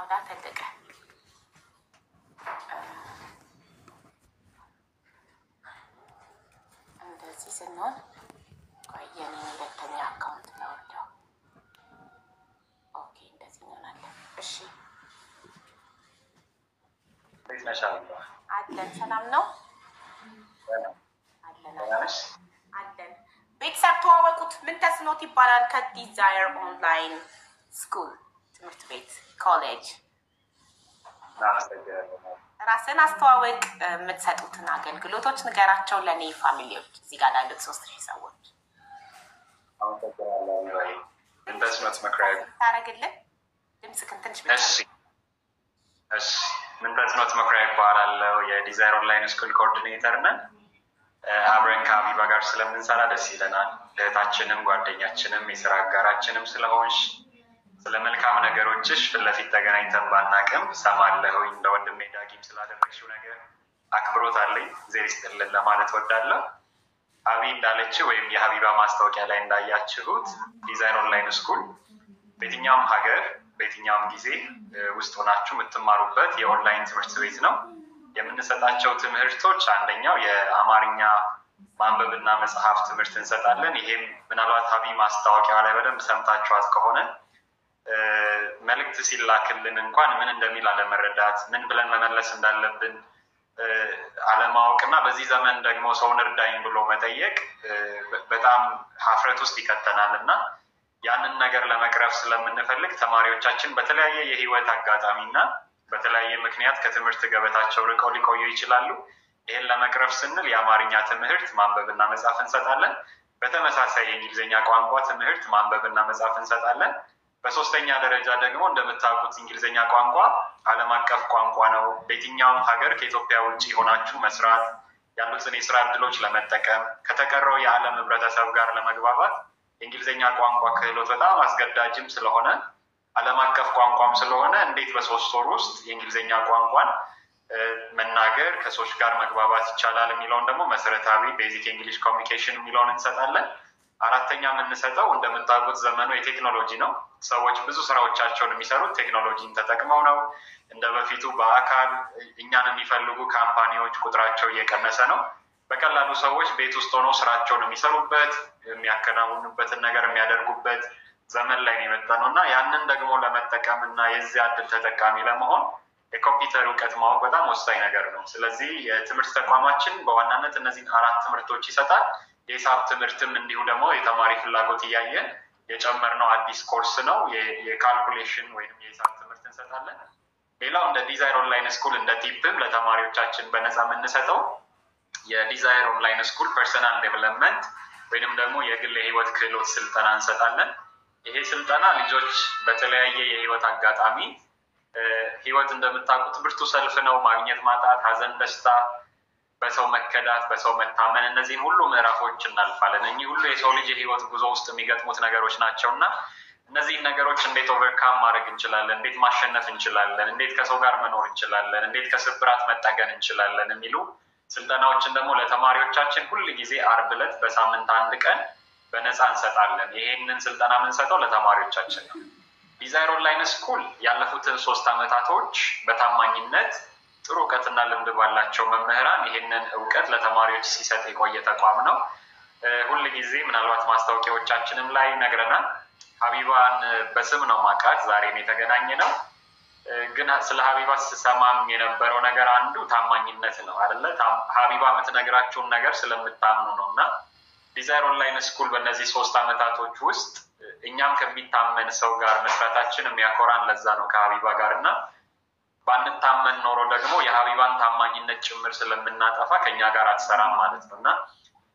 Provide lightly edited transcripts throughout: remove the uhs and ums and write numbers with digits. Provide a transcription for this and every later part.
ቆዳ ተለቀ እንደዚህ ስንሆን ቆየኔ ሁለተኛ አካውንት ነው ወርደው ኦኬ እንደዚህ እንሆናለን። እሺ አለን ሰላም ነው አለን ቤተሰብ ተዋወቁት። ምን ተስኖት ይባላል? ከዲዛየር ኦንላይን ስኩል ትምህርት ቤት ኮሌጅ። ራስን አስተዋወቅ፣ የምትሰጡትን አገልግሎቶች ንገራቸው ለኔ ፋሚሊዎች፣ እዚህ ጋር ላሉት 3000 ሰዎች። ምንተስኖት መክራይ ታረግልን ድምጽክን ትንሽ ብቻ። እሺ ምንተስኖት መክራይ ይባላል። የዲዛየር ኦንላይን ስኩል ኮኦርዲኔተር ነን። አብረን ከሀቢባ ጋር ስለምንሰራ ደስ ይለናል። እህታችንም ጓደኛችንም የስራ አጋራችንም ስለሆንሽ ስለ መልካም ነገሮችሽ ፊት ለፊት ተገናኝተን ባናቅም ሰማለሁኝ። ለወንድሜ ዳጊም ስላደረግሽው ነገር አክብሮት አለኝ። ዜር ይስጥልን ለማለት ወዳለሁ። ሀቢ እንዳለችው ወይም የሀቢባ ማስታወቂያ ላይ እንዳያችሁት ዲዛይር ኦንላይን ስኩል በየትኛውም ሀገር በየትኛውም ጊዜ ውስጥ ሆናችሁ የምትማሩበት የኦንላይን ትምህርት ቤት ነው። የምንሰጣቸው ትምህርቶች አንደኛው የአማርኛ ማንበብና መጽሐፍ ትምህርት እንሰጣለን። ይሄም ምናልባት ሀቢ ማስታወቂያ ላይ በደንብ ሰምታችኋት ከሆነ መልእክት ሲላክልን እንኳን ምን እንደሚል አለመረዳት፣ ምን ብለን መመለስ እንዳለብን አለማወቅና በዚህ ዘመን ደግሞ ሰውን እርዳኝ ብሎ መጠየቅ በጣም ሀፍረት ውስጥ ይከተናል እና ያንን ነገር ለመቅረፍ ስለምንፈልግ ተማሪዎቻችን በተለያየ የህይወት አጋጣሚና በተለያየ ምክንያት ከትምህርት ገበታቸው ርቀው ሊቆዩ ይችላሉ። ይህን ለመቅረፍ ስንል የአማርኛ ትምህርት ማንበብና መጻፍ እንሰጣለን። በተመሳሳይ የእንግሊዝኛ ቋንቋ ትምህርት ማንበብና መጻፍ እንሰጣለን። በሶስተኛ ደረጃ ደግሞ እንደምታውቁት እንግሊዝኛ ቋንቋ ዓለም አቀፍ ቋንቋ ነው። በየትኛውም ሀገር ከኢትዮጵያ ውጭ ሆናችሁ መስራት ያሉትን የስራ እድሎች ለመጠቀም ከተቀረው የዓለም ህብረተሰብ ጋር ለመግባባት የእንግሊዝኛ ቋንቋ ክህሎት በጣም አስገዳጅም ስለሆነ ዓለም አቀፍ ቋንቋም ስለሆነ እንዴት በ3 ወር ውስጥ የእንግሊዝኛ ቋንቋን መናገር ከሰዎች ጋር መግባባት ይቻላል የሚለውን ደግሞ መሰረታዊ ቤዚክ እንግሊሽ ኮሚኒኬሽን የሚለውን እንሰጣለን። አራተኛ የምንሰጠው እንደምታውቁት ዘመኑ የቴክኖሎጂ ነው። ሰዎች ብዙ ስራዎቻቸውን የሚሰሩት ቴክኖሎጂን ተጠቅመው ነው። እንደ በፊቱ በአካል እኛን የሚፈልጉ ካምፓኒዎች ቁጥራቸው እየቀነሰ ነው። በቀላሉ ሰዎች ቤት ውስጥ ሆነው ስራቸውን የሚሰሩበት የሚያከናውኑበትን ነገር የሚያደርጉበት ዘመን ላይ ነው የመጣነው እና ያንን ደግሞ ለመጠቀም እና የዚያ እድል ተጠቃሚ ለመሆን የኮምፒውተር እውቀት ማወቅ በጣም ወሳኝ ነገር ነው። ስለዚህ የትምህርት ተቋማችን በዋናነት እነዚህን 4 ትምህርቶች ይሰጣል። የሂሳብ ትምህርትም እንዲሁ ደግሞ የተማሪ ፍላጎት እያየን የጨመርነው አዲስ ኮርስ ነው። የካልኩሌሽን ወይም የሂሳብ ትምህርት እንሰጣለን። ሌላው እንደ ዲዛይር ኦንላይን ስኩል እንደ ቲፕም ለተማሪዎቻችን በነፃ የምንሰጠው የዲዛይር ኦንላይን ስኩል ፐርሰናል ዴቨሎፕመንት ወይንም ደግሞ የግል የህይወት ክህሎት ስልጠና እንሰጣለን። ይሄ ስልጠና ልጆች በተለያየ የህይወት አጋጣሚ ህይወት እንደምታውቁት ብርቱ ሰልፍ ነው። ማግኘት፣ ማጣት፣ ሀዘን፣ ደስታ፣ በሰው መከዳት፣ በሰው መታመን፣ እነዚህን ሁሉ ምዕራፎች እናልፋለን። እኚህ ሁሉ የሰው ልጅ የህይወት ጉዞ ውስጥ የሚገጥሙት ነገሮች ናቸው እና እነዚህን ነገሮች እንዴት ኦቨርካም ማድረግ እንችላለን፣ እንዴት ማሸነፍ እንችላለን፣ እንዴት ከሰው ጋር መኖር እንችላለን፣ እንዴት ከስብራት መጠገን እንችላለን የሚሉ ስልጠናዎችን ደግሞ ለተማሪዎቻችን ሁል ጊዜ ዓርብ ዕለት በሳምንት 1 ቀን በነፃ እንሰጣለን። ይሄንን ስልጠና የምንሰጠው ለተማሪዎቻችን ነው። ዲዛይር ኦንላይን ስኩል ያለፉትን 3 ዓመታቶች በታማኝነት ጥሩ እውቀትና ልምድ ባላቸው መምህራን ይሄንን እውቀት ለተማሪዎች ሲሰጥ የቆየ ተቋም ነው። ሁል ጊዜ ምናልባት ማስታወቂያዎቻችንም ላይ ነግረናል። ሀቢባን በስም ነው ማውቃት፣ ዛሬም የተገናኘ ነው። ግን ስለ ሀቢባ ስሰማም የነበረው ነገር አንዱ ታማኝነት ነው አይደለ? ሀቢባ የምትነግራችሁን ነገር ስለምታምኑ ነው እና ዲዛይር ኦንላይን ስኩል በእነዚህ 3 ዓመታቶች ውስጥ እኛም ከሚታመን ሰው ጋር መስራታችን የሚያኮራን ለዛ ነው ከሀቢባ ጋር እና ባንታመን ኖሮ ደግሞ የሀቢባን ታማኝነት ጭምር ስለምናጠፋ ከኛ ጋር አትሰራም ማለት ነው እና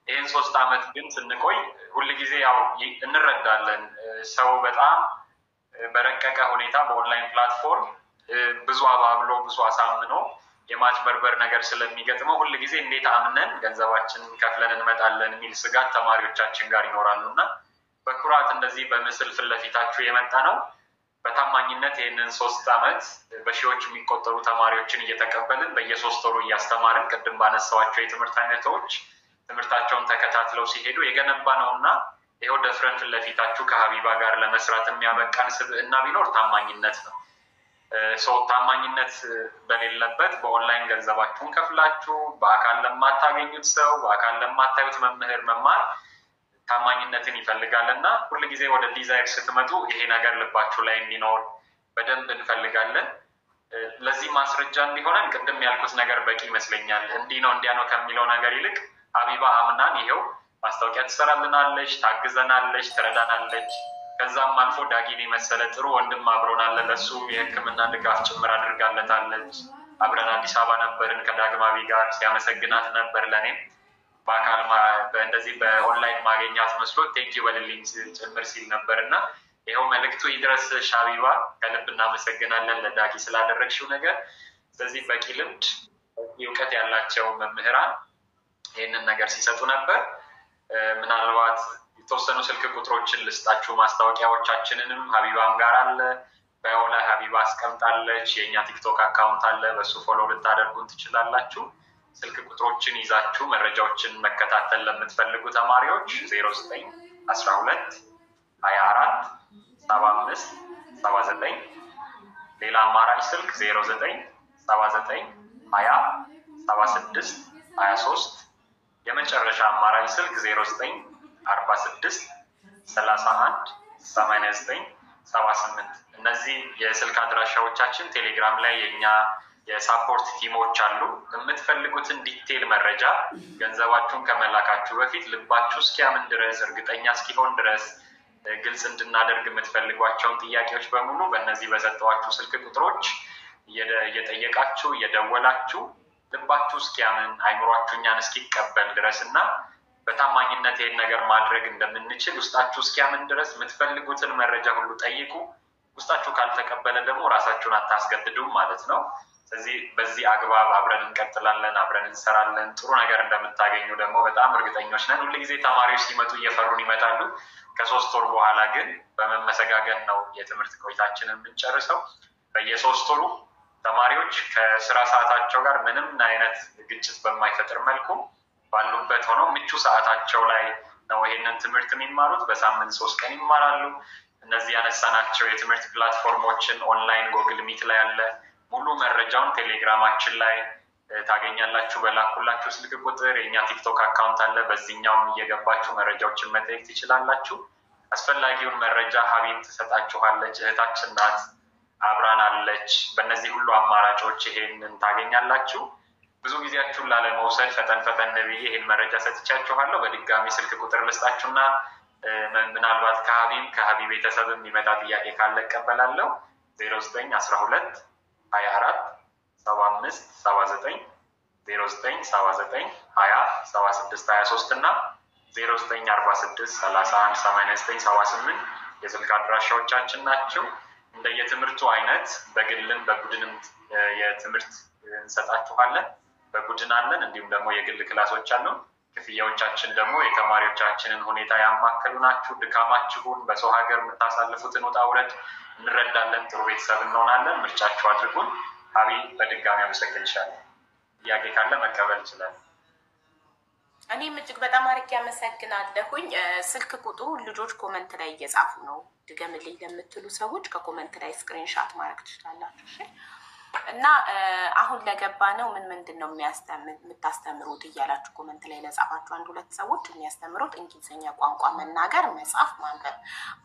ይህን 3 ዓመት ግን ስንቆይ ሁልጊዜ ያው እንረዳለን። ሰው በጣም በረቀቀ ሁኔታ በኦንላይን ፕላትፎርም ብዙ አባብሎ ብዙ አሳምኖ የማጭበርበር ነገር ስለሚገጥመው ሁልጊዜ እንዴት አምነን ገንዘባችንን ከፍለን እንመጣለን የሚል ስጋት ተማሪዎቻችን ጋር ይኖራሉ እና በኩራት እንደዚህ በምስል ፊት ለፊታችሁ የመጣ ነው። በታማኝነት ይህንን 3 ዓመት በሺዎች የሚቆጠሩ ተማሪዎችን እየተቀበልን በየ3 ወሩ እያስተማርን ቅድም ባነሳዋቸው የትምህርት አይነቶች ትምህርታቸውን ተከታትለው ሲሄዱ የገነባ ነውና ይሄው ደፍረን ፊት ለፊታችሁ ከሀቢባ ጋር ለመስራት የሚያበቃን ስብዕና ቢኖር ታማኝነት ነው። ሰው ታማኝነት በሌለበት በኦንላይን ገንዘባችሁን ከፍላችሁ በአካል ለማታገኙት ሰው በአካል ለማታዩት መምህር መማር ታማኝነትን ይፈልጋል እና ሁል ጊዜ ወደ ዲዛይር ስትመጡ ይሄ ነገር ልባችሁ ላይ እንዲኖር በደንብ እንፈልጋለን። ለዚህ ማስረጃ እንዲሆነን ቅድም ያልኩት ነገር በቂ ይመስለኛል። እንዲህ ነው እንዲያ ነው ከሚለው ነገር ይልቅ ሀቢባ አምናን ይሄው ማስታወቂያ ትሰራልናለች፣ ታግዘናለች፣ ትረዳናለች። ከዛም አልፎ ዳጊን የመሰለ ጥሩ ወንድም አብሮን አለ። ለሱ የሕክምና ድጋፍ ጭምር አድርጋለታለች። አብረን አዲስ አበባ ነበርን ከዳግማዊ ጋር ሲያመሰግናት ነበር። ለእኔም በአካል እንደዚህ በኦንላይን ማገኛት መስሎ ቴንኪ በልልኝ ጭምር ሲል ነበር እና ይኸው መልእክቱ ይድረስ ሀቢባ፣ ከልብ እናመሰግናለን ለዳጊ ስላደረግሽው ነገር። ስለዚህ በቂ ልምድ እውቀት ያላቸው መምህራን ይህንን ነገር ሲሰጡ ነበር። ምናልባት የተወሰኑ ስልክ ቁጥሮችን ልስጣችሁ። ማስታወቂያዎቻችንንም ሀቢባም ጋር አለ፣ ባዮ ላይ ሀቢባ አስቀምጣለች። የእኛ ቲክቶክ አካውንት አለ፣ በሱ ፎሎ ልታደርጉን ትችላላችሁ። ስልክ ቁጥሮችን ይዛችሁ መረጃዎችን መከታተል ለምትፈልጉ ተማሪዎች 0912 24 75 79 ሌላ አማራጭ ስልክ 0979 20 76 23 የመጨረሻ አማራጭ ስልክ 0946 31 89 78 እነዚህ የስልክ አድራሻዎቻችን። ቴሌግራም ላይ የኛ የሳፖርት ቲሞች አሉ። የምትፈልጉትን ዲቴል መረጃ ገንዘባችሁን ከመላካችሁ በፊት ልባችሁ እስኪያምን ድረስ እርግጠኛ እስኪሆን ድረስ ግልጽ እንድናደርግ የምትፈልጓቸውን ጥያቄዎች በሙሉ በእነዚህ በሰጠዋችሁ ስልክ ቁጥሮች እየጠየቃችሁ እየደወላችሁ ልባችሁ እስኪያምን አይምሯችሁ እኛን እስኪቀበል ድረስ እና በታማኝነት ይህን ነገር ማድረግ እንደምንችል ውስጣችሁ እስኪያምን ድረስ የምትፈልጉትን መረጃ ሁሉ ጠይቁ። ውስጣችሁ ካልተቀበለ ደግሞ ራሳችሁን አታስገድዱም ማለት ነው። ስለዚህ በዚህ አግባብ አብረን እንቀጥላለን፣ አብረን እንሰራለን። ጥሩ ነገር እንደምታገኙ ደግሞ በጣም እርግጠኞች ነን። ሁል ጊዜ ተማሪዎች ሲመጡ እየፈሩን ይመጣሉ። ከ3 ወር በኋላ ግን በመመሰጋገን ነው የትምህርት ቆይታችንን የምንጨርሰው። በየ3 ወሩ ተማሪዎች ከስራ ሰዓታቸው ጋር ምንም አይነት ግጭት በማይፈጥር መልኩ ባሉበት ሆነው ምቹ ሰዓታቸው ላይ ነው ይሄንን ትምህርት የሚማሩት። በሳምንት 3 ቀን ይማራሉ። እነዚህ ያነሳናቸው የትምህርት ፕላትፎርሞችን ኦንላይን ጎግል ሚት ላይ አለ። ሙሉ መረጃውን ቴሌግራማችን ላይ ታገኛላችሁ። በላኩላችሁ ስልክ ቁጥር የኛ ቲክቶክ አካውንት አለ። በዚህኛውም እየገባችሁ መረጃዎችን መጠየቅ ትችላላችሁ። አስፈላጊውን መረጃ ሀቢብ ትሰጣችኋለች። እህታችን ናት፣ አብራን አለች። በእነዚህ ሁሉ አማራጮች ይሄንን ታገኛላችሁ። ብዙ ጊዜያችሁን ላለመውሰድ ፈጠን ብዬ ይሄን መረጃ ሰጥቻችኋለሁ። በድጋሚ ስልክ ቁጥር ልስጣችሁና ምናልባት ከሀቢብ ቤተሰብ የሚመጣ ጥያቄ ካለ እቀበላለሁ። 0912 24 75 79 0979 20 76 23 እና 0946 31 89 78 የስልክ አድራሻዎቻችን ናቸው። እንደየትምህርቱ አይነት በግልም በቡድንም የትምህርት እንሰጣችኋለን። በቡድን አለን፣ እንዲሁም ደግሞ የግል ክላሶች አሉ። ክፍያዎቻችን ደግሞ የተማሪዎቻችንን ሁኔታ ያማከሉ ናቸው። ድካማችሁን በሰው ሀገር የምታሳልፉትን ውጣ ውረድ እንረዳለን። ጥሩ ቤተሰብ እንሆናለን። ምርጫችሁ አድርጉን። ሀቢ በድጋሚ አመሰግንሻለሁ። ጥያቄ ካለ መቀበል ይችላል። እኔም እጅግ በጣም አድርጌ አመሰግናለሁኝ። ስልክ ቁጥሩ ልጆች ኮመንት ላይ እየጻፉ ነው። ድገምልኝ ለምትሉ ሰዎች ከኮመንት ላይ ስክሪንሻት ማድረግ ትችላላችሁ። እሺ። እና አሁን ለገባ ነው ምንድን ነው የምታስተምሩት እያላችሁ ኮመንት ላይ ለጻፋችሁ 1-2 ሰዎች የሚያስተምሩት እንግሊዝኛ ቋንቋ መናገር፣ መጻፍ፣ ማንበብ፣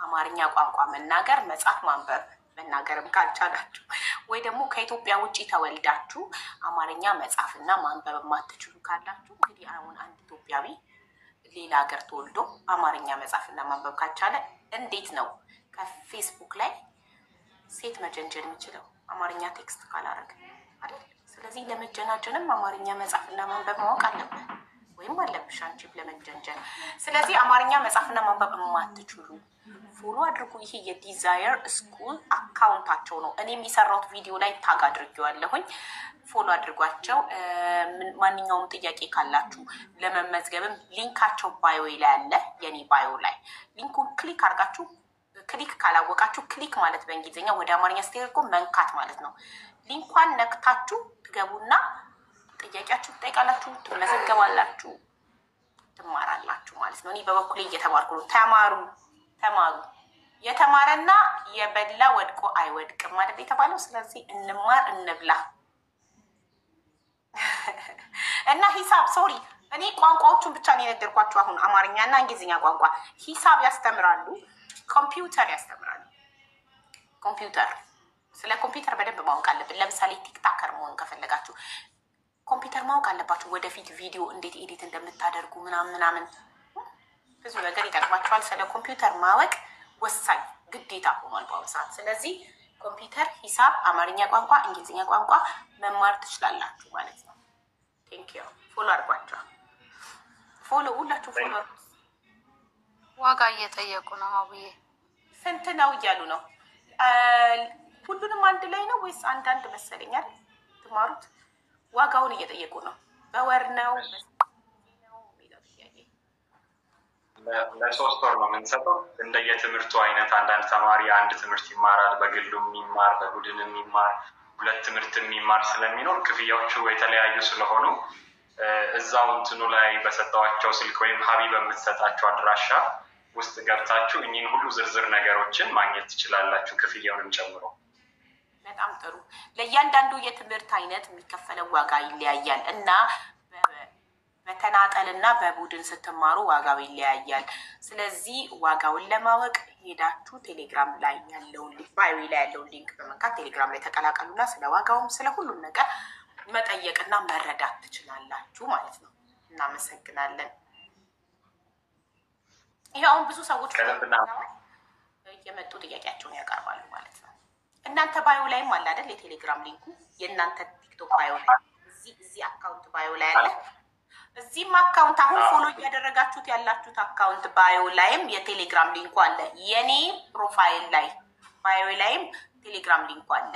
አማርኛ ቋንቋ መናገር፣ መጻፍ፣ ማንበብ መናገርም ካልቻላችሁ ወይ ደግሞ ከኢትዮጵያ ውጭ ተወልዳችሁ አማርኛ መጻፍና ማንበብ የማትችሉ ካላችሁ እንግዲህ አሁን አንድ ኢትዮጵያዊ ሌላ ሀገር ተወልዶ አማርኛ መጻፍና ማንበብ ካልቻለ እንዴት ነው ከፌስቡክ ላይ ሴት መጀንጀን የሚችለው? አማርኛ ቴክስት ካላረግ አይደል? ስለዚህ ለመጀናጀንም አማርኛ መጻፍና ማንበብ ማወቅ አለብን ወይም አለብሽ አንቺም ለመጀንጀን። ስለዚህ አማርኛ መጻፍና ማንበብ የማትችሉ ፎሎ አድርጉ። ይሄ የዲዛየር ስኩል አካውንታቸው ነው። እኔ የሚሰራውት ቪዲዮ ላይ ታግ አድርጌዋለሁኝ። ፎሎ አድርጓቸው። ማንኛውም ጥያቄ ካላችሁ ለመመዝገብም ሊንካቸው ባዮ ላይ አለ። የኔ ባዮ ላይ ሊንኩን ክሊክ አድርጋችሁ ክሊክ ካላወቃችሁ ክሊክ ማለት በእንግሊዝኛ ወደ አማርኛ ስትሄዱ መንካት ማለት ነው። ሊንኳን ነክታችሁ ትገቡና ጥያቄያችሁ ትጠይቃላችሁ፣ ትመዘገባላችሁ፣ ትማራላችሁ ማለት ነው። እኔ በበኩሌ እየተማርኩ ነው። ተማሩ። የተማረና የበላ ወድቆ አይወድቅም ማለት የተባለው። ስለዚህ እንማር እንብላ እና ሂሳብ ሶሪ እኔ ቋንቋዎቹን ብቻ ነው የነገርኳችሁ። አሁን አማርኛና እንግሊዝኛ ቋንቋ ሂሳብ ያስተምራሉ፣ ኮምፒውተር ያስተምራሉ። ኮምፒውተር ስለ ኮምፒውተር በደንብ ማወቅ አለብን። ለምሳሌ ቲክታከር መሆን ከፈለጋችሁ ኮምፒውተር ማወቅ አለባችሁ። ወደፊት ቪዲዮ እንዴት ኤዲት እንደምታደርጉ ምናምን ብዙ ነገር ይጠቅማችኋል። ስለ ኮምፒውተር ማወቅ ወሳኝ ግዴታ ሆኗል በአሁኑ ሰዓት። ስለዚህ ኮምፒውተር፣ ሂሳብ፣ አማርኛ ቋንቋ፣ እንግሊዝኛ ቋንቋ መማር ትችላላችሁ ማለት ነው። ቴንክ ዩ። ፎሎ አድርጓቸው። ፎሎ ሁላችሁ ፎሎ። ዋጋ እየጠየቁ ነው። አብዬ ስንት ነው እያሉ ነው። ሁሉንም አንድ ላይ ነው ወይስ አንዳንድ መሰለኝ አይደል ትማሩት? ዋጋውን እየጠየቁ ነው። በወር ነው ለሶስት ወር ነው የምንሰጠው። እንደየትምህርቱ አይነት አንዳንድ ተማሪ አንድ ትምህርት ይማራል፣ በግሉ የሚማር በቡድን የሚማር ሁለት ትምህርት የሚማር ስለሚኖር ክፍያዎቹ የተለያዩ ስለሆኑ እዛው እንትኑ ላይ በሰጠዋቸው ስልክ ወይም ሀቢ በምትሰጣቸው አድራሻ ውስጥ ገብታችሁ እኚህን ሁሉ ዝርዝር ነገሮችን ማግኘት ትችላላችሁ፣ ክፍያውንም ጨምሮ። በጣም ጥሩ። ለእያንዳንዱ የትምህርት አይነት የሚከፈለው ዋጋ ይለያያል እና በተናጠል እና በቡድን ስትማሩ ዋጋው ይለያያል። ስለዚህ ዋጋውን ለማወቅ ሄዳችሁ ቴሌግራም ላይ ያለውን ሊንክ ባዮ ላይ ያለውን ሊንክ በመንካት ቴሌግራም ላይ ተቀላቀሉና ስለ ዋጋውም ስለ ሁሉም ነገር መጠየቅና መረዳት ትችላላችሁ ማለት ነው። እናመሰግናለን። ይሄውን ብዙ ሰዎች እየመጡ ጥያቄያቸውን ያቀርባሉ ማለት ነው። እናንተ ባዮ ላይም አለ አይደል የቴሌግራም ሊንኩ? የእናንተ ቲክቶክ ባዮ ላይ እዚህ አካውንት ባዮ ላይ አለ። እዚህም አካውንት አሁን ፎሎ እያደረጋችሁት ያላችሁት አካውንት ባዮ ላይም የቴሌግራም ሊንኩ አለ። የኔ ፕሮፋይል ላይ ባዮ ላይም ቴሌግራም ሊንኩ አለ።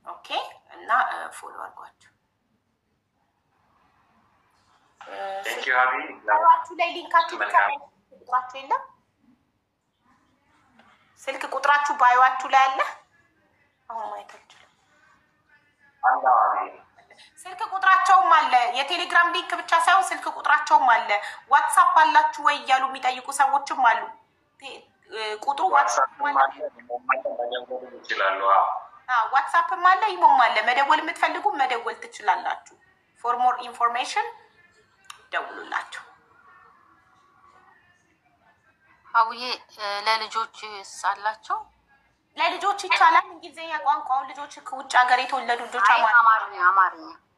ኦኬ እና ፎሎ አድርጓችሁ ባዮአችሁ ላይ ሊንካችሁ ቁጥራችሁ የለም። ስልክ ቁጥራችሁ ባዮአችሁ ላይ አለ። አሁን ማየታችሁ ስልክ ቁጥራቸውም አለ። የቴሌግራም ሊንክ ብቻ ሳይሆን ስልክ ቁጥራቸውም አለ። ዋትሳፕ አላችሁ ወይ እያሉ የሚጠይቁ ሰዎችም አሉ። ቁጥሩ ዋትሳፕም አለ፣ ኢሞም አለ። መደወል የምትፈልጉ መደወል ትችላላችሁ። ፎር ሞር ኢንፎርሜሽን ደውሉላቸው። አውዬ ለልጆች አላቸው። ለልጆች ይቻላል። እንግሊዝኛ ቋንቋውን ልጆች ከውጭ ሀገር የተወለዱ ልጆች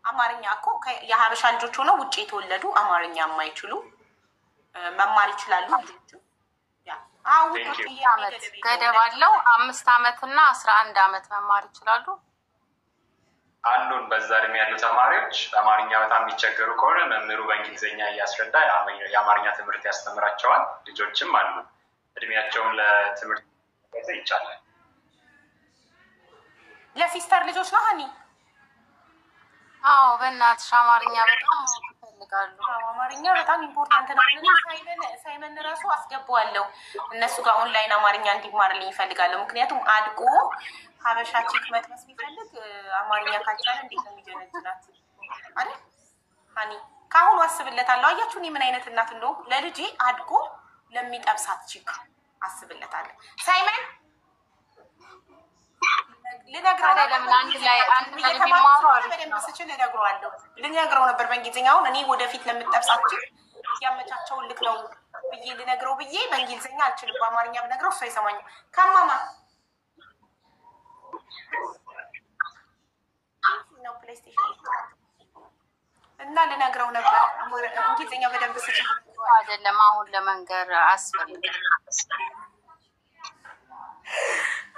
አማርኛ እኮ የሀበሻ ልጆች ሆነው ውጭ የተወለዱ አማርኛ የማይችሉ መማር ይችላሉ። ልጆቹ ገደብ አለው። 5 ዓመትና 11 ዓመት መማር ይችላሉ አሉን። በዛ እድሜ ያሉ ተማሪዎች አማርኛ በጣም የሚቸገሩ ከሆነ መምህሩ በእንግሊዝኛ እያስረዳ የአማርኛ ትምህርት ያስተምራቸዋል። ልጆችም አሉ እድሜያቸውን ለትምህርት ይቻላል። ለሲስተር ልጆች ነው ሀኒ? አዎ በእናትሽ አማርኛ በጣም ይፈልጋሉ። አማርኛ በጣም ኢምፖርታንት ነው። ሳይመን ራሱ አስገባዋለሁ እነሱ ጋር ኦንላይን አማርኛ እንዲማርልኝ ይፈልጋለሁ። ምክንያቱም አድጎ ሀበሻ ቼክ መጥበስ ቢፈልግ አማርኛ ካልቻለ እንዴት ነው የሚጀነጅናት አይደል ሀኒ? ከአሁኑ አስብለታለሁ። አያችሁ እኔ ምን አይነት እናት እንደሆንኩ። ለልጄ አድጎ ለሚጠብሳት ቼክ አስብለታለሁ። ሳይመን ልነግረው ነበር በእንግሊዝኛ። አሁን እኔ ወደፊት ለምጠብሳችን እያመቻቸውን ልክ ነው ብዬ ልነግረው ብዬ በእንግሊዝኛ አልችልም። በአማርኛ ብነግረው እሱ አይሰማኝም። ከማማ ነው ፕሌይስቴሽን እና ልነግረው ነበር እንግሊዝኛ በደንብ ስችል አይደለም። አሁን ለመንገር አስፈልጋል።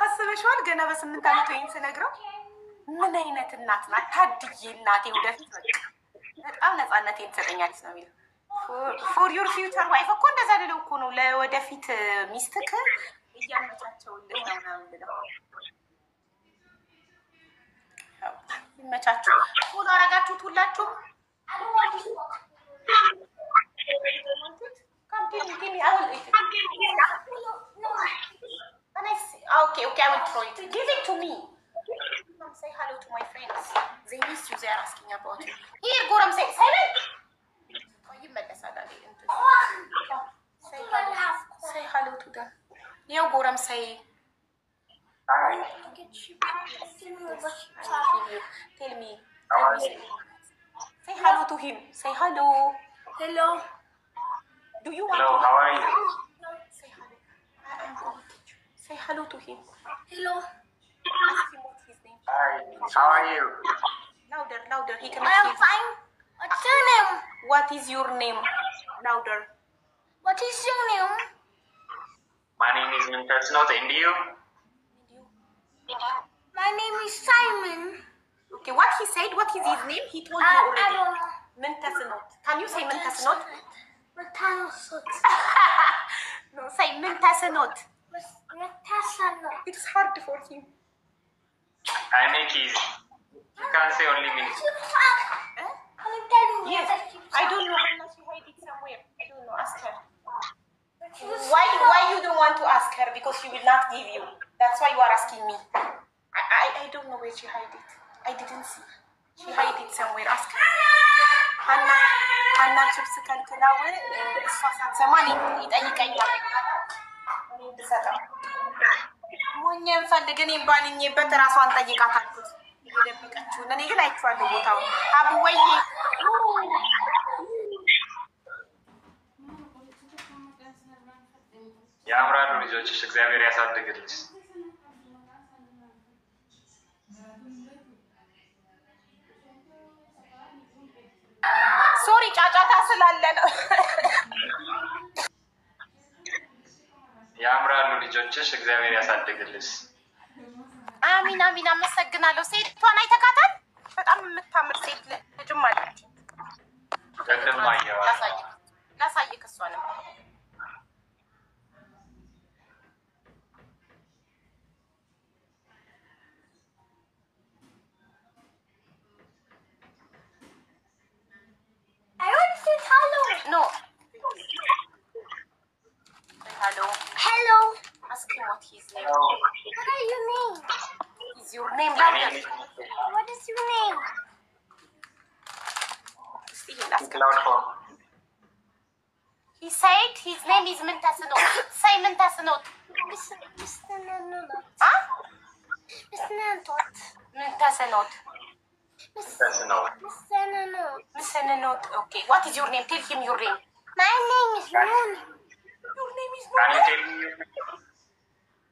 አስበሽዋል? ገና በ8 ዓመት ወይም ስነግረው ምን አይነት እናት ናት? ታድዬ እናቴ ወደፊት በጣም ነፃነቴን ትሰጠኛለች ነው የሚለው። ፎር ዩር ፊውቸር ዋይፍ እኮ እንደዛ ልለው እኮ ነው። ለወደፊት ሚስትክ እያመቻቸውልህ ነው ምናምን ብለው። ይመቻችሁ። ሁሉ አረጋችሁት ሁላችሁም? Okay, I will throw it. Give it to me. Say hello to my friends. They miss you. They are asking about you. Here, Goram, say silent. Say hello to them. Yo, Goram, say. Hi. Tell me. How are you? Say hello to him. Say hello. Hello. Do you want Hello, to? how are you? Say hello. I'm going to teach you. Say hello to him. Hello. Ask him what's his name. Hi, how are you? Louder, louder. He cannot I am hear. fine. What's your name? What is your name? Louder. What is your name? My name is Mintasnot, and you? My name is Simon. Okay, what he said, what is his name? He told you I already. don't know. Mintasenot. Can you say Mintasenot? Metasanot. No, say Mintasenot. Metasanot. It's hard for him. I make easy. You can't say only me. Yes. I don't know how much you hide it somewhere. I don't know. Ask her. Why you don't want to ask her? Because she will not give you. That's why you are asking me. I don't know where she hide it. I didn't see. She hide it somewhere. Ask her. Hannah chips ከልክላው እሷ ሳትሰማ ይጠይቀኛል። እኔ ብሰጠው ሞኝም ፈልግ እኔም ባንኜበት እራሷን ጠይቃት አልኩት። እየደበቀችውን እኔ ግን አይቼዋለሁ ቦታው። አቡ ወይ ያምራሉ ልጆችሽ፣ እግዚአብሔር ያሳድግልሽ። ሶሪ ጫጫታ ስላለ ነው። ያምራሉ ልጆችሽ፣ እግዚአብሔር ያሳድግልሽ። አሚን አሚን። አመሰግናለሁ። ሴቷን አይተካታል? በጣም የምታምር ሴት ልጅም አለች። ቅድም አየኋት። ላሳይክ እሷንም I want to say hello. No. Say hello. Hello. Ask him what his name. What are your name? Is your name My name louder? is What is your name? Cloud Phone. He said his name is Mintasenot. Say Mintasenot. Mr. Nanot. Huh? Mr. Nanot. Mintasenot. That's no. Mr. Nanot. Mintasenot. Okay. What is your name? Tell him your name. My name is Moon. Your name is Can you not tell me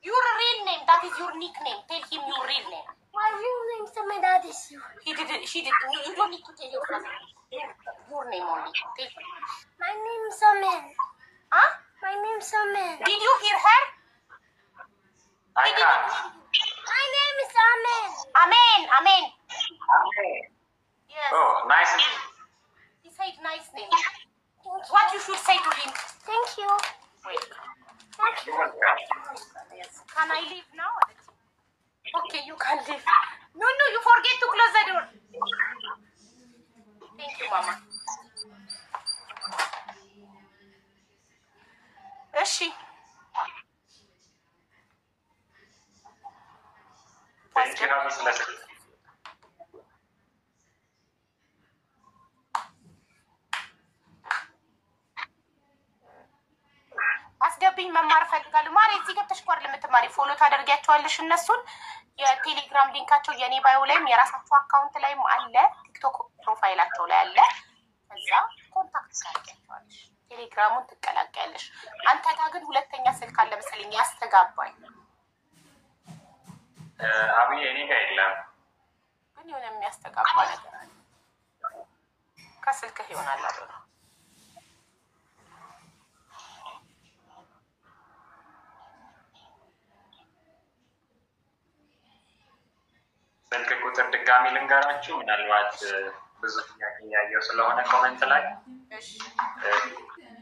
your real name. That is your nickname. Tell him your real name. My real name is my dad is you. He didn't. She didn't. You don't need to tell your cousin. Your name only. Tell him. My name is Amen. Huh? My name is Amen. Did you hear her? I can't? My name is Amen. Amen. Amen. Okay. Yes. Oh, nice name. He said nice name. Thank you. What you should say to him? Thank you. Wait. Thank you. You're welcome. Yes. Can I leave now? Okay, you can leave. No, you forget to close the door. Thank you, Mama. እሺ Thank you, Happy Celeste. አስገብኝ መማር እፈልጋለሁ። ማሪ እዚህ ገብተሽ ኳር ለምትማሪ ፎሎ ታደርጊያቸዋለሽ እነሱን። የቴሌግራም ሊንካቸው የኔ ባዮ ላይም የራሳቸው አካውንት ላይም አለ፣ ቲክቶክ ፕሮፋይላቸው ላይ አለ። ከዛ ኮንታክት ታደርጊያቸዋለሽ፣ ቴሌግራሙን ትቀላቀያለሽ። አንተ ጋር ግን ሁለተኛ ስልክ አለ መሰለኝ ያስተጋባል። አብይ እኔ ጋር የለም፣ ግን የሆነ የሚያስተጋባ ነገር አለ። ከስልክህ ይሆናል አብሮ ስልክ ቁጥር ድጋሚ ልንገራችሁ። ምናልባት ብዙ ጥያቄ እያየሁ ስለሆነ ኮመንት ላይ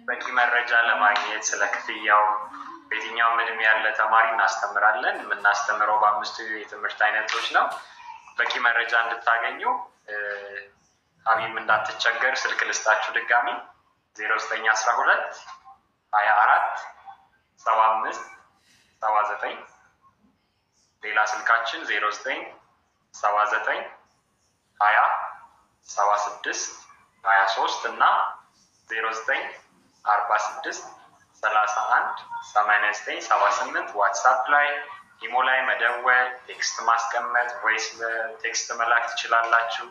በቂ መረጃ ለማግኘት ስለ ክፍያው በየትኛውም እድሜ ያለ ተማሪ እናስተምራለን። የምናስተምረው በ5 የትምህርት አይነቶች ነው። በቂ መረጃ እንድታገኙ ሀቢም እንዳትቸገር ስልክ ልስጣችሁ ድጋሚ 0912 24 75 79 ሌላ ስልካችን 09 79 20 76 23 እና 09 46 318978 ዋትሳፕ ላይ ኢሞ ላይ መደወል፣ ቴክስት ማስቀመጥ፣ ቮይስ ቴክስት መላክ ትችላላችሁ።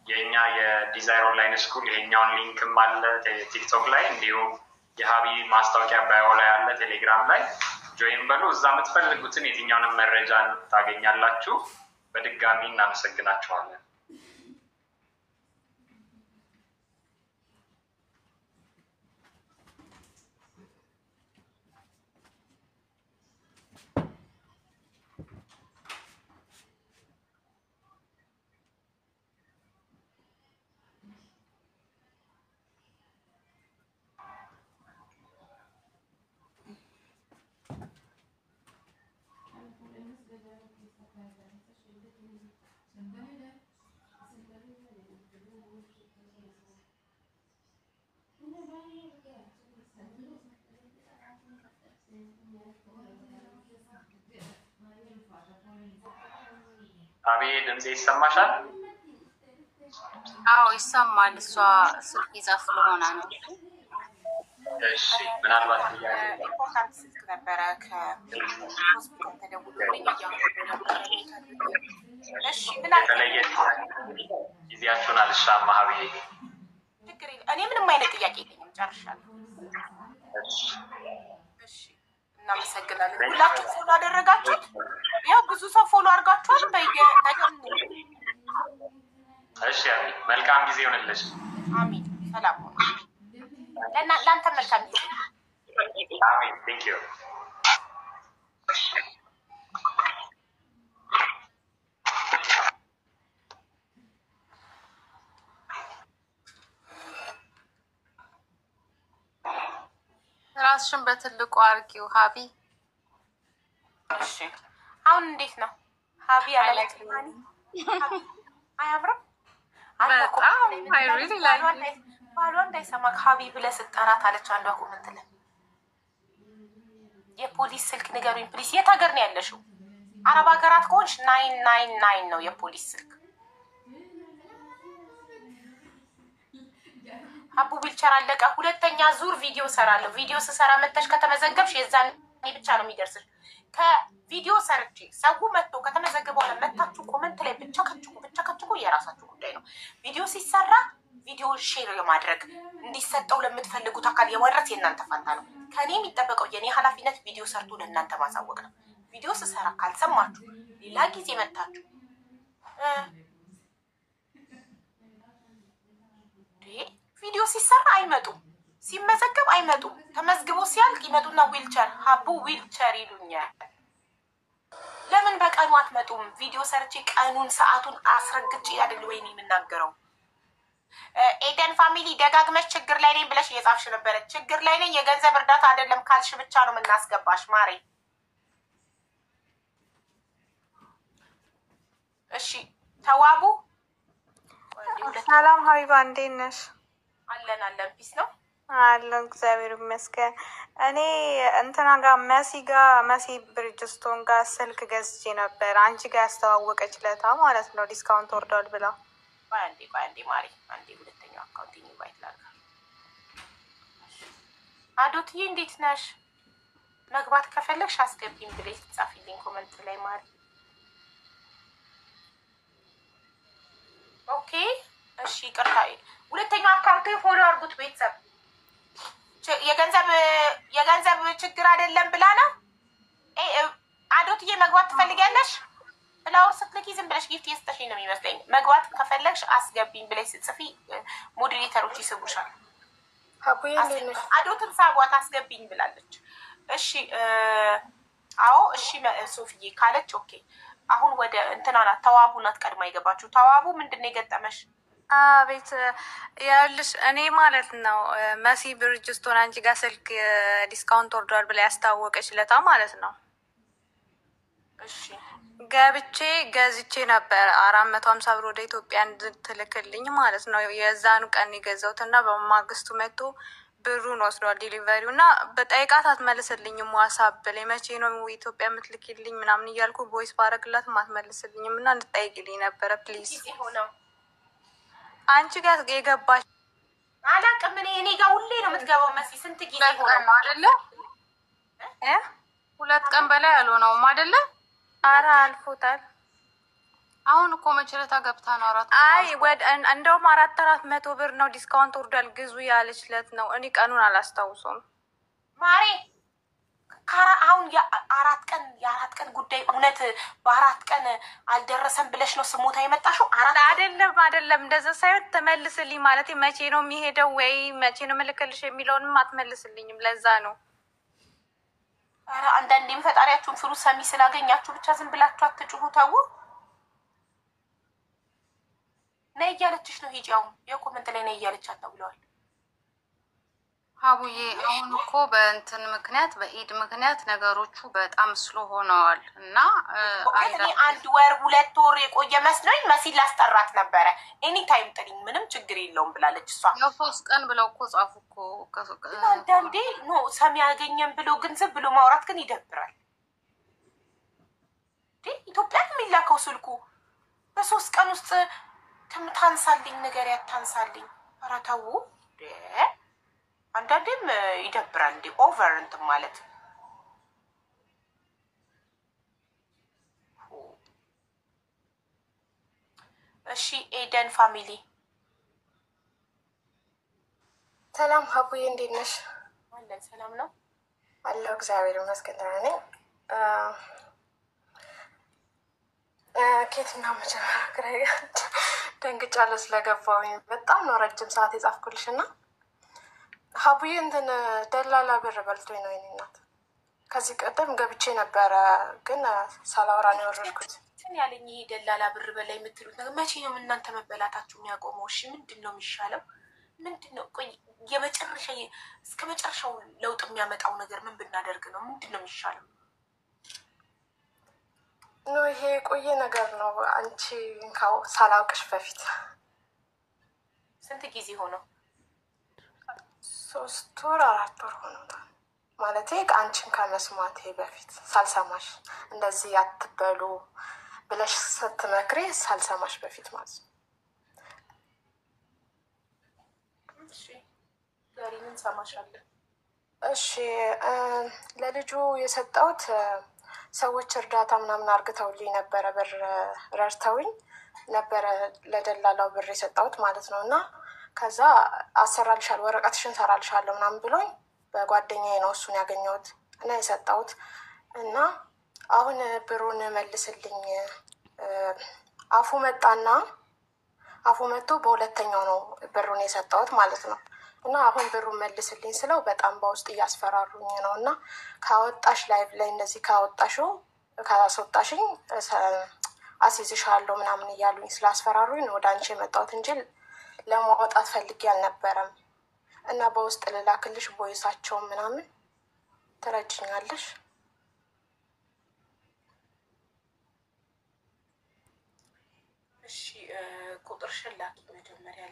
የኛ የዲዛይር ኦንላይን ስኩል ይሄኛውን ሊንክም አለ ቲክቶክ ላይ፣ እንዲሁም የሀቢ ማስታወቂያ ባዮ ላይ አለ ቴሌግራም ላይ ጆይን በሉ። እዛ የምትፈልጉትን የትኛውንም መረጃ ታገኛላችሁ። በድጋሚ እናመሰግናችኋለን። አቤ ድምጽ ይሰማሻል? አዎ ይሰማል። እሷ ስልክ ይዛ ስለሆነ ነው። እሺ ምናልባት ኢምፖርታንት ስልክ ነበረ ከሆስፒታል ተደውሎልኝ እሺ የተለየ ጊዜያችሁን አልሻማ ሀብዬ። ችግር የለም። እኔ ምንም አይነት ጥያቄ የለኝም። ጨርሻለሁ። እሺ እናመሰግናለን። ሁላችሁ ፎሎ አደረጋችሁት? ያው ብዙ ሰው ፎሎ አድርጋችኋል። በየነገር እሺ አቢ መልካም ጊዜ ይሁንልሽ። አሚን። ሰላም ሁኑ። ለእናንተ መልካም ጊዜ። አሚን። ቴንክ ዩ። ራስሽን በትልቁ አርጊው ሀቢ። እሺ አሁን እንዴት ነው ሀቢ? አላላችሁኝ? አያምርም? በጣም አይ ሪሊ ላይክ ባሏ እንዳይሰማ ሀቢ ብለህ ስትጠራት አለች አንዷ ኮመንት ላይ። የፖሊስ ስልክ ንገሩኝ ፕሊስ። የት ሀገር ነው ያለሽው? አረብ ሀገራት ከሆንሽ 999 ነው የፖሊስ ስልክ። አቡ ዊልቸር አለቀ። ሁለተኛ ዙር ቪዲዮ ሰራለሁ። ቪዲዮ ስሰራ መተሽ ከተመዘገብሽ የዛን ብቻ ነው የሚደርስሽ። ከቪዲዮ ሰርቼ ሰው መጥቶ ከተመዘገበ በኋላ መታችሁ ኮመንት ላይ ብቻ ከችኩ የራሳችሁ ጉዳይ ነው። ቪዲዮ ሲሰራ ቪዲዮ ሼር የማድረግ እንዲሰጠው ለምትፈልጉት አካል የማድረስ የእናንተ ፋንታ ነው። ከኔ የሚጠበቀው የኔ ኃላፊነት ቪዲዮ ሰርቶ ለእናንተ ማሳወቅ ነው። ቪዲዮ ስሰራ ካልሰማችሁ ሌላ ጊዜ መታችሁ ቪዲዮ ሲሰራ አይመጡም፣ ሲመዘገብ አይመጡም። ተመዝግቦ ሲያልቅ ይመጡና ዊልቸር ሀቡ ዊልቸር ይሉኛል። ለምን በቀኑ አትመጡም? ቪዲዮ ሰርቼ ቀኑን ሰዓቱን አስረግጬ አይደል ወይ የምናገረው? ኤደን ፋሚሊ ደጋግመሽ ችግር ላይ ነኝ ብለሽ እየጻፍሽ ነበረ። ችግር ላይ ነኝ የገንዘብ እርዳታ አይደለም ካልሽ ብቻ ነው የምናስገባሽ ማሬ። እሺ ተዋቡ። ሰላም ሀቢባ እንዴት ነሽ? አለን ፒስ ነው አለን እግዚአብሔር ይመስገን። እኔ እንትና ጋር መሲ ብሪጅስቶን ጋር ስልክ ገዝቼ ነበር። አንቺ ጋር ያስተዋወቀች ለታ ማለት ነው ዲስካውንት ወርዷል ብላ። ቆይ አንዴ ማሪ፣ አንዴ ሁለተኛው አካውንት ኢንቫይት ላድርግ። አዶትዬ እንዴት ነሽ? መግባት ከፈለግሽ አስገቢኝ ብለሽ ጻፊልኝ ኮመንት ላይ ማሪ። ኦኬ እሺ ይቅርታ። ሁለተኛው አካውንት ፎሎ አድርጉት ቤተሰብ። የገንዘብ ችግር አይደለም ብላ ነው። አዶትዬ መግባት ትፈልጊያለሽ? ፍላወር ስትልኪ ዝም ብለሽ ጊፍት የሰጠሽኝ ነው የሚመስለኝ። መግባት ከፈለግሽ አስገቢኝ ብለሽ ስትጽፊ ሞዴሬተሮች ይስቡሻል። አዶትን ሳቧት አስገቢኝ ብላለች። እሺ አዎ እሺ ሶፊዬ ካለች ኦኬ። አሁን ወደ እንትና ናት ተዋቡ ናት ቀድማ የገባችሁ። ተዋቡ ምንድን ነው የገጠመሽ? ቤት ያልሽ እኔ ማለት ነው መሲ ብሪጅስቶን አንቺ ጋር ስልክ ዲስካውንት ወርዷል ብላ ያስታወቀች ለታ ማለት ነው። እሺ ገብቼ ገዝቼ ነበር 450 ብር ወደ ኢትዮጵያ እንድትልክልኝ ማለት ነው። የዛኑ ቀን የገዛሁት እና በማግስቱ መጥቶ ብሩን ወስዷል ዲሊቨሪው እና በጠይቃት አትመልስልኝም። ዋትስአፕ ላይ መቼ ነው ኢትዮጵያ የምትልክልኝ ምናምን እያልኩ ቮይስ ባረግላትም አትመልስልኝም እና እንድጠይቅልኝ ነበረ ፕሊዝ። አንቺ ጋር የገባች አላውቅም። እኔ ጋር ሁሌ ነው የምትገባው መሲ። ስንት ጊዜ ሆነ ነው አይደለ? 2 ቀን በላይ አልሆነውም አይደለ? ኧረ አልፎታል። አሁን እኮ መችለታ ገብታ ነው 4 አይ እንደውም 400 ብር ነው ዲስካውንት ወርዷል ግዙ ያለችለት ነው። እኔ ቀኑን አላስታውሰውም ማሬ። አሁን የአራት ቀን ጉዳይ እውነት በ4 ቀን አልደረሰም ብለሽ ነው ስሞታ የመጣሽው? አይደለም እንደዛ ሳይሆን ተመልስልኝ ማለት መቼ ነው የሚሄደው ወይ መቼ ነው ምልክልሽ የሚለውንም አትመልስልኝም። ለዛ ነው። ኧረ አንዳንዴም ፈጣሪያችሁን ፍሩ። ሰሚ ስላገኛችሁ ብቻ ዝም ብላችሁ አትጩሁ። ተው። ነይ እያለችሽ ነው። ሂጂ። አሁን የኮመንት ላይ ነይ እያለቻት ነው ብለዋል ሀቡዬ። አሁን እኮ በእንትን ምክንያት በኢድ ምክንያት ነገሮቹ በጣም ስሎ ሆነዋል እና እኔ 1 ወር 2 ወር የቆየ መስሎኝ መሲል ላስጠራት ነበረ። ኤኒ ታይም ጥሪኝ ምንም ችግር የለውም ብላለች እሷ። ያው 3 ቀን ብለው እኮ ጻፉ እኮ። አንዳንዴ ኖ ሰሚ ያገኘን ብሎ ግን ዝም ብሎ ማውራት ግን ይደብራል። ኢትዮጵያ የሚላከው ስልኩ በ3 ቀን ውስጥ ታንሳልኝ ነገር ያታንሳልኝ። ኧረ ተው። አንዳንዴም ይደብራል። እንዲ ኦቨር እንትን ማለት። እሺ ኤደን ፋሚሊ ሰላም ሀቡዬ፣ እንዴት ነሽ? አለን። ሰላም ነው አለሁ፣ እግዚአብሔር ይመስገን ደህና ነኝ። ኬትና መጀመሪያ ግራ ደንግጫለሁ ስለገባሁኝ። በጣም ነው ረጅም ሰዓት የጻፍኩልሽ እና ሀቡዬ እንትን ደላላ ብር በልቶኝ ነው የኔ እናት። ከዚህ ቀደም ገብቼ ነበረ ግን ሳላወራ ነው የወረድኩት። እንትን ያለኝ ይሄ ደላላ ብር በላይ የምትሉት ነገር መቼ ነው እናንተ መበላታችሁ የሚያቆመው? እሺ ምንድን ነው የሚሻለው? ምንድን ነው ቆይ የመጨረሻ እስከ መጨረሻው ለውጥ የሚያመጣው ነገር ምን ብናደርግ ነው? ምንድን ነው የሚሻለው? ኖ ይሄ የቆየ ነገር ነው። አንቺ ሳላውቅሽ በፊት ስንት ጊዜ ሆነው? 3 ወር 4 ወር ሆኖታል። ማለቴ አንቺን ከመስማቴ በፊት ሳልሰማሽ እንደዚህ አትበሉ ብለሽ ስትመክሬ ሳልሰማሽ በፊት ማለት ነው። እሺ ዛሬ ምን ሰማሻለሁ? እሺ ለልጁ የሰጠሁት ሰዎች እርዳታ ምናምን አርግተውልኝ ነበረ። ብር ረድተውኝ ነበረ ለደላላው ብር የሰጠሁት ማለት ነው። እና ከዛ አሰራልሻለሁ ወረቀትሽን ሰራልሻለሁ ምናምን ብሎኝ በጓደኛዬ ነው እሱን ያገኘሁት እና የሰጠሁት። እና አሁን ብሩን መልስልኝ አፉ መጥቶ በሁለተኛው ነው ብሩን የሰጠሁት ማለት ነው። እና አሁን ብሩን መልስልኝ ስለው በጣም በውስጥ እያስፈራሩኝ ነው። እና ካወጣሽ ላይቭ ላይ እንደዚህ ካስወጣሽኝ አስይዝሻለሁ ምናምን እያሉኝ ስላስፈራሩኝ ወደ አንቺ የመጣሁት እንጂ ለማውጣት ፈልጌ አልነበረም። እና በውስጥ ልላክልሽ ቦይሳቸውን ምናምን ትረጅኛለሽ? እሺ ቁጥርሽን ላኪ መጀመሪያ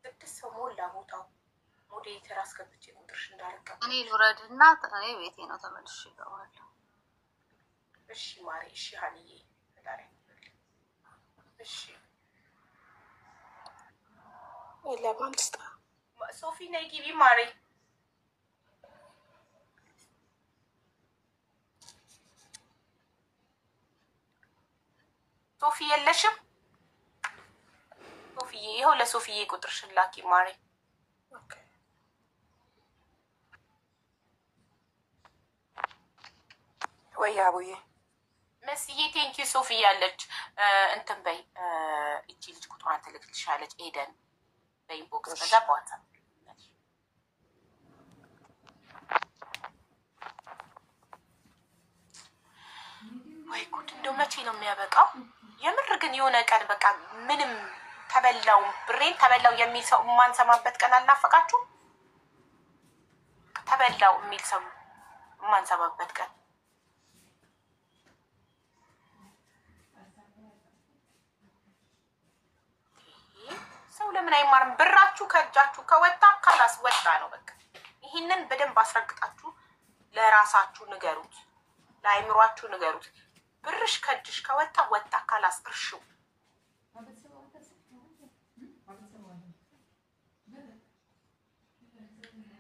ለስድስት ሰው ሞላ ቦታው ሞዴሬተር አስገብቼ ቁጥርሽ እንዳለቀ እኔ ልውረድ እና እኔ ቤቴ ነው ተመልሼ እገባለሁ። እሺ ማሬ። እሺ ሀኒዬ ፈጣሪ እሺ ለማን ልስጣ? ሶፊ ነይ ግቢ ማሬ። ሶፊ የለሽም? ሶፊዬ ይኸው ለሶፊዬ ቁጥርሽን ላኪ ማሬ። ወይ አቡዬ መስዬ ቴንኪዩ ሶፊ ያለች እንትን በይ እቺ ልጅ ቁጥሯን ትልክልሻለች ኤደን በኢንቦክስ በዛ በዋትሳፕ። ወይ ጉድ እንደው መቼ ነው የሚያበቃው? የምር ግን የሆነ ቀን በቃ ምንም ተበላው ብሬን ተበላው የሚል ሰው የማንሰማበት ቀን አልናፈቃችሁ? ተበላው የሚል ሰው የማንሰማበት ቀን ሰው ለምን አይማርም? ብራችሁ ከእጃችሁ ከወጣ ካላስ ወጣ ነው በቃ። ይህንን በደንብ አስረግጣችሁ ለራሳችሁ ንገሩት፣ ለአይምሯችሁ ንገሩት። ብርሽ ከእጅሽ ከወጣ ወጣ ካላስ እርሺው።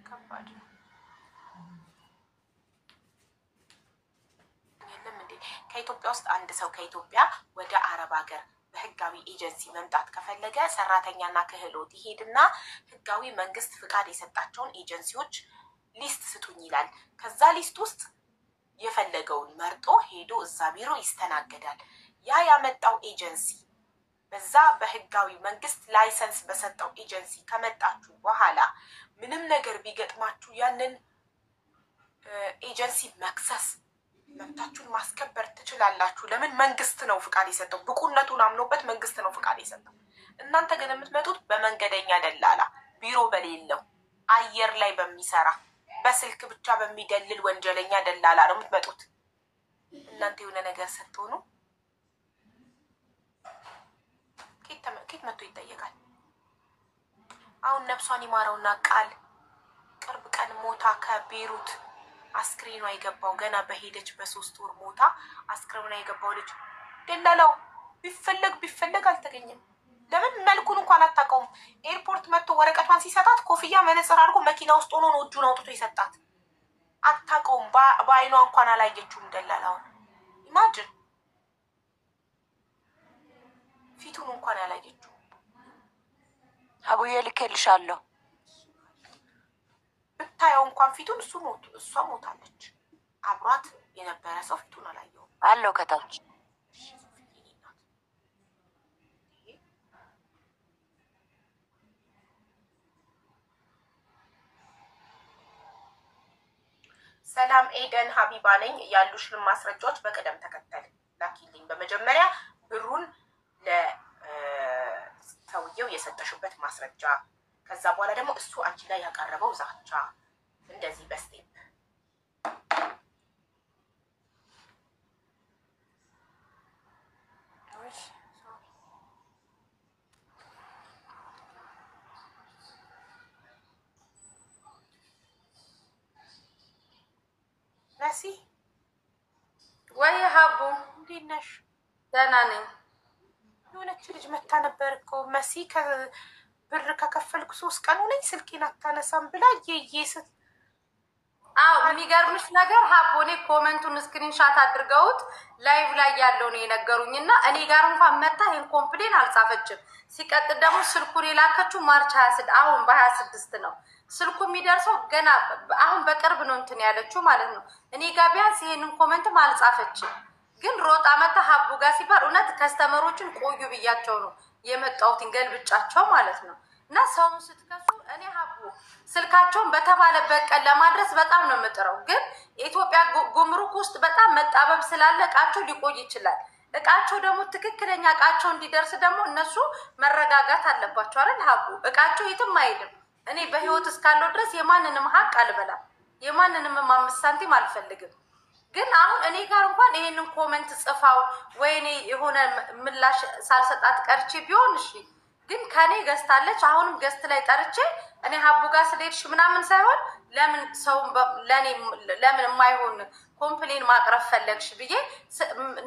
ከባድ ነው። ከኢትዮጵያ ውስጥ አንድ ሰው ከኢትዮጵያ ወደ አረብ ሀገር በህጋዊ ኤጀንሲ መምጣት ከፈለገ ሰራተኛና ክህሎት ይሄድና ህጋዊ መንግስት ፍቃድ የሰጣቸውን ኤጀንሲዎች ሊስት ስጡኝ ይላል። ከዛ ሊስት ውስጥ የፈለገውን መርጦ ሄዶ እዛ ቢሮ ይስተናገዳል። ያ ያመጣው ኤጀንሲ በዛ በህጋዊ መንግስት ላይሰንስ በሰጠው ኤጀንሲ ከመጣችሁ በኋላ ምንም ነገር ቢገጥማችሁ ያንን ኤጀንሲ መክሰስ መብታችሁን ማስከበር ትችላላችሁ። ለምን? መንግስት ነው ፍቃድ የሰጠው፣ ብቁነቱን አምኖበት መንግስት ነው ፍቃድ የሰጠው። እናንተ ግን የምትመጡት በመንገደኛ ደላላ፣ ቢሮ በሌለው አየር ላይ በሚሰራ በስልክ ብቻ በሚደልል ወንጀለኛ ደላላ ነው የምትመጡት። እናንተ የሆነ ነገር ስትሆኑ ኬት መጥቶ ይጠየቃል። አሁን ነፍሷን ይማረውና ቃል ቅርብ ቀን ሞታ ከቤሩት አስክሬኗ የገባው ገና በሄደች በ3 ወር ሞታ አስክሬኗ የገባው ልጅ ደላላው ቢፈለግ አልተገኘም። ለምን? መልኩን እንኳን አታውቀውም። ኤርፖርት መጥቶ ወረቀቷን ሲሰጣት ኮፍያ መነጽር አድርጎ መኪና ውስጥ ሆኖ ነው እጁን አውጥቶ የሰጣት። አታውቀውም። በአይኗ እንኳን አላየችውም ደላላውን። ኢማጅን ፊቱን እንኳን ያላየችው። አቡዬ ልኬልሻለሁ ብታየው እንኳን ፊቱን እሷ ሞታለች። አብሯት የነበረ ሰው ፊቱን አላየውም አለው ከታች። ሰላም ኤደን ሀቢባ ነኝ። ያሉሽን ማስረጃዎች በቅደም ተከተል ላኪልኝ። በመጀመሪያ ብሩን ለሰውየው የሰጠሽበት ማስረጃ፣ ከዛ በኋላ ደግሞ እሱ አንቺ ላይ ያቀረበው ዛቻ፣ እንደዚህ በስቴፕ መሲ ወይ ሀቡ እንዴት ነሽ? ደህና ነኝ። የሆነች ልጅ መታ ነበር እኮ መሲ ብር ከከፈልኩ 3 ቀን ሆነኝ ስልኬን አታነሳም ብላ የየስት የሚገርምሽ ነገር ሀቡ እኔ ኮመንቱን ስክሪንሻት አድርገውት ላይቭ ላይ ያለው ነው የነገሩኝ እና እኔ ጋር እንኳን መታ ይሄን ኮምፕሌን አልጻፈችም። ሲቀጥል ደግሞ ስልኩን የላከችው ማርች 26 አሁን በ26 ነው ስልኩ የሚደርሰው ገና አሁን በቅርብ ነው እንትን ያለችው ማለት ነው። እኔ ጋር ቢያንስ ይሄንን ኮመንትም አልጻፈችም። ግን ሮጣ መታ ሀቡ ጋር ሲባል እውነት ከስተመሮችን ቆዩ ብያቸው ነው የመጣሁትን ገልብጫቸው ማለት ነው። እና ሰውን ስትከሱ እኔ ሀቡ ስልካቸውን በተባለበት ቀን ለማድረስ በጣም ነው የምጥረው። ግን የኢትዮጵያ ጉምሩክ ውስጥ በጣም መጣበብ ስላለ እቃቸው ሊቆይ ይችላል። እቃቸው ደግሞ ትክክለኛ እቃቸው እንዲደርስ ደግሞ እነሱ መረጋጋት አለባቸው አይደል ሀቡ? እቃቸው የትም አይልም። እኔ በህይወት እስካለው ድረስ የማንንም ሀቅ አልበላም፣ የማንንም 5 ሳንቲም አልፈልግም። ግን አሁን እኔ ጋር እንኳን ይሄንን ኮመንት ጽፋው ወይ እኔ የሆነ ምላሽ ሳልሰጣት ቀርቼ ቢሆን እሺ። ግን ከኔ ገዝታለች። አሁንም ገዝት ላይ ጠርቼ እኔ ሀቡ ጋር ስለሄድሽ ምናምን ሳይሆን ለምን ሰው ለምን የማይሆን ኮምፕሌን ማቅረብ ፈለግሽ ብዬ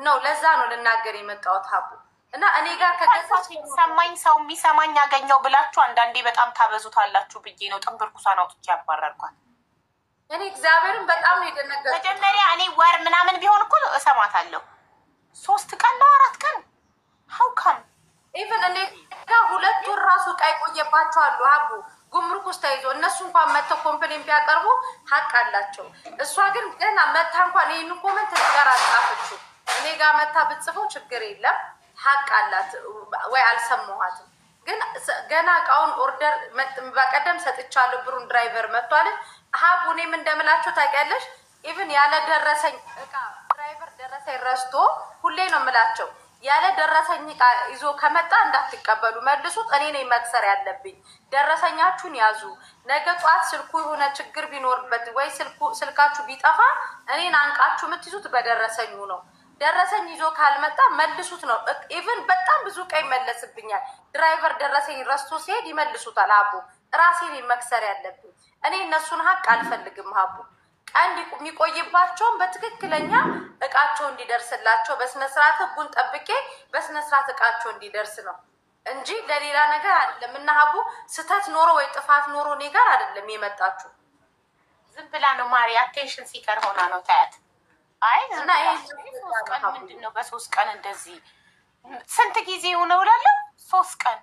ነው። ለዛ ነው ልናገር የመጣሁት ሀቡ። እና እኔ ጋር ከገዛች የሚሰማኝ ሰው የሚሰማኝ ያገኘው ብላችሁ አንዳንዴ በጣም ታበዙታላችሁ ብዬ ነው ጥንብርኩሳን አውጥቼ ያባረርኳት። እኔ እግዚአብሔርን በጣም ነው የደነገጥኩት። መጀመሪያ እኔ ወር ምናምን ቢሆን እኮ እሰማታለሁ። 3 ቀን ነው 4 ቀን ሀውካም ኢቨን እኔ ጋር 2 ወር ራሱ ዕቃ ይቆየባቸው አሉ ሀቡ ጉምሩክ ውስጥ ተይዞ እነሱ እንኳን መጥተው ኮምፕሌን ቢያቀርቡ ሀቅ አላቸው። እሷ ግን ገና መታ እንኳን ይህን ኮመንት ነገር አልጻፈችው። እኔ ጋር መታ ብትጽፈው ችግር የለም ሀቅ አላት ወይ አልሰማኋትም። ግን ገና እቃውን ኦርደር በቀደም ሰጥቻለሁ ብሩን ድራይቨር መጥቷል ሀቡ። እኔም እንደምላችሁ ታውቂያለሽ ኢቭን ያለ ደረሰኝ እቃ ድራይቨር ደረሰኝ ረስቶ ሁሌ ነው የምላቸው ያለ ደረሰኝ እቃ ይዞ ከመጣ እንዳትቀበሉ መልሱት። እኔ ነኝ መክሰር ያለብኝ። ደረሰኛችሁን ያዙ። ነገ ጧት ስልኩ የሆነ ችግር ቢኖርበት ወይ ስልካችሁ ቢጠፋ እኔን አንቃችሁ የምትይዙት በደረሰኙ ነው። ደረሰኝ ይዞ ካልመጣ መልሱት ነው። ኢቭን በጣም ብዙ እቃ ይመለስብኛል። ድራይቨር ደረሰኝ ረስቶ ሲሄድ ይመልሱታል ሀቡ። ራሴ ነኝ መክሰር ያለብኝ። እኔ እነሱን ሀቅ አልፈልግም ሀቡ። ቀን የሚቆይባቸውን በትክክለኛ እቃቸው እንዲደርስላቸው በስነስርዓት ህጉን ጠብቄ በስነስርዓት እቃቸው እንዲደርስ ነው እንጂ ለሌላ ነገር አይደለም። እና ሀቡ ስተት ኖሮ ወይ ጥፋት ኖሮ እኔ ጋር አይደለም የመጣችሁ። ዝም ብላ ነው ማሪ አቴንሽን ሲከር ሆና ነው ታያት። አይ እና ይሄ 3 ቀን ምንድነው በ3 ቀን እንደዚህ ስንት ጊዜ ሆነው እላለሁ 3 ቀን